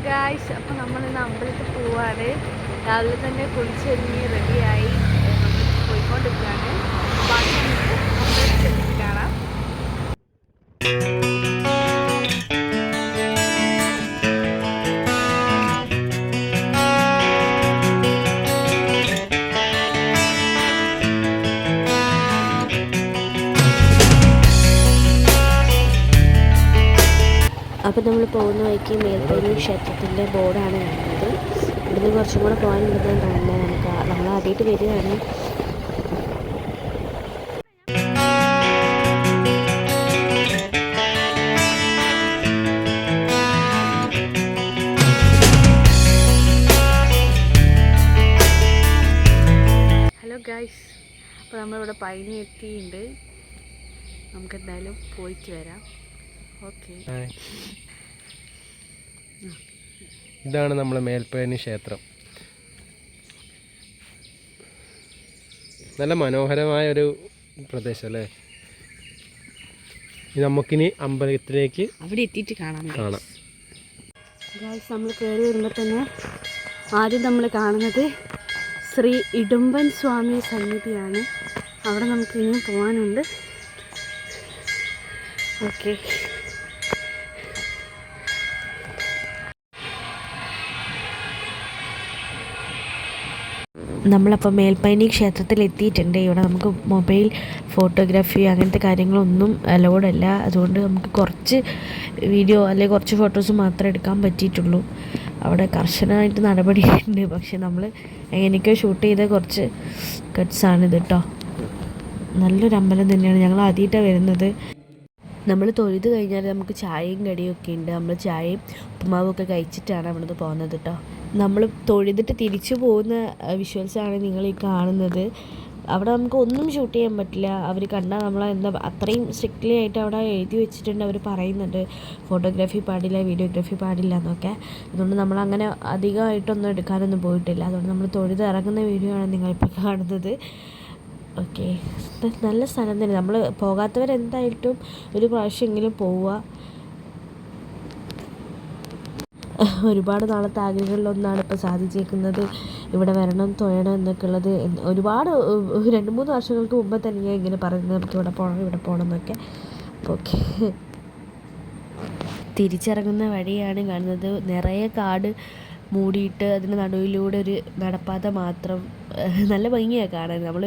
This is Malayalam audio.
ഗായ്സ്, അപ്പോൾ നമ്മളിന്ന് അമ്പലത്തിൽ പോവാണ്. രാവിലെ തന്നെ കുളിച്ചൊരുങ്ങി റെഡിയായി നമ്മൾ പോയിക്കൊണ്ടിരിക്കുകയാണ്. ബാക്കി നമുക്ക് അമ്പലത്തിൽ ചെന്നിട്ട് കാണാം. അപ്പോൾ നമ്മൾ പോകുന്ന വഴിക്ക് മേൽപ്പേരി ക്ഷേത്രത്തിൻ്റെ ബോർഡാണ് കാണുന്നത്. ഇവിടുന്ന് കുറച്ചും കൂടെ പോകാനുള്ളതെന്ന് തോന്നുന്നത്. നമ്മൾ ആദ്യമായിട്ട് വരികയാണ്. ഹലോ ഗായ്സ്, അപ്പോൾ നമ്മളിവിടെ പൈനി എത്തിയിട്ടുണ്ട്. നമുക്ക് എന്തായാലും പോയിട്ട് വരാം. ഓക്കെ, ഇതാണ് നമ്മളെ മേൽപ്പേനി ക്ഷേത്രം. നല്ല മനോഹരമായൊരു പ്രദേശം അല്ലേ. നമുക്കിനി അമ്പലത്തിലേക്ക് അവിടെ എത്തിയിട്ട് കാണാം. ഗായ്സ്, നമ്മൾ കയറി വരുമ്പോൾ തന്നെ ആദ്യം നമ്മൾ കാണുന്നത് ശ്രീ ഇടുമ്പൻ സ്വാമി സന്നിധിയാണ്. അവിടെ നമുക്ക് ഇനിയും പോകാനുണ്ട്. ഓക്കെ, നമ്മളപ്പോൾ മേൽപ്പൈനി ക്ഷേത്രത്തിൽ എത്തിയിട്ടുണ്ട്. ഇവിടെ നമുക്ക് മൊബൈൽ ഫോട്ടോഗ്രാഫി അങ്ങനത്തെ കാര്യങ്ങളൊന്നും അലൗഡ് അല്ല. അതുകൊണ്ട് നമുക്ക് കുറച്ച് വീഡിയോ അല്ലെങ്കിൽ കുറച്ച് ഫോട്ടോസ് മാത്രമേ എടുക്കാൻ പറ്റിയിട്ടുള്ളൂ. അവിടെ കർശനമായിട്ട് നടപടിയുണ്ട്. പക്ഷെ നമ്മൾ എങ്ങനെയൊക്കെയോ ഷൂട്ട് ചെയ്ത കുറച്ച് കട്ട്സാണിത് കേട്ടോ. നല്ലൊരു അമ്പലം തന്നെയാണ്. ഞങ്ങൾ ആദ്യമായിട്ടാണ് വരുന്നത്. നമ്മൾ തൊഴുത് കഴിഞ്ഞാൽ നമുക്ക് ചായയും കടിയൊക്കെ ഉണ്ട്. നമ്മൾ ചായയും ഉപ്പുമാവൊക്കെ കഴിച്ചിട്ടാണ് അവിടുന്ന് പോകുന്നത് കേട്ടോ. നമ്മൾ തൊഴുതിട്ട് തിരിച്ചു പോകുന്ന വിഷ്വൽസാണ് നിങ്ങൾ ഈ കാണുന്നത്. അവിടെ നമുക്ക് ഒന്നും ഷൂട്ട് ചെയ്യാൻ പറ്റില്ല. അവർ കണ്ടാൽ നമ്മളെ അത്രയും സ്ട്രിക്റ്റ്ലി ആയിട്ട് അവിടെ എഴുതി വെച്ചിട്ടുണ്ട്. അവർ പറയുന്നുണ്ട് ഫോട്ടോഗ്രാഫി പാടില്ല, വീഡിയോഗ്രാഫി പാടില്ല എന്നൊക്കെ. അതുകൊണ്ട് നമ്മളങ്ങനെ അധികമായിട്ടൊന്നും എടുക്കാനൊന്നും പോയിട്ടില്ല. അതുകൊണ്ട് നമ്മൾ തൊഴുത് ഇറങ്ങുന്ന വീഡിയോ ആണ് നിങ്ങളിപ്പോൾ കാണുന്നത്. ഓക്കെ, നല്ല സ്ഥലം തന്നെ. നമ്മൾ പോകാത്തവരെന്തായിട്ടും ഒരു പ്രാവശ്യമെങ്കിലും പോവുക. ഒരുപാട് നാളത്തെ ആഗ്രഹങ്ങളിലൊന്നാണ് ഇപ്പോൾ സാധിച്ചേക്കുന്നത്. ഇവിടെ വരണം, തൊഴണം എന്നൊക്കെ ഉള്ളത്. ഒരുപാട് 2-3 വർഷങ്ങൾക്ക് മുമ്പ് തന്നെ ഞാൻ ഇങ്ങനെ പറയുന്നത് നമുക്ക് ഇവിടെ പോകണം എന്നൊക്കെ. ഓക്കെ, തിരിച്ചിറങ്ങുന്ന വഴിയാണ് കാണുന്നത്. നിറയെ കാട് മൂടിയിട്ട് അതിന് നടുവിലൂടെ ഒരു നടപ്പാത മാത്രം. നല്ല ഭംഗിയാണ് കാണാൻ. നമ്മൾ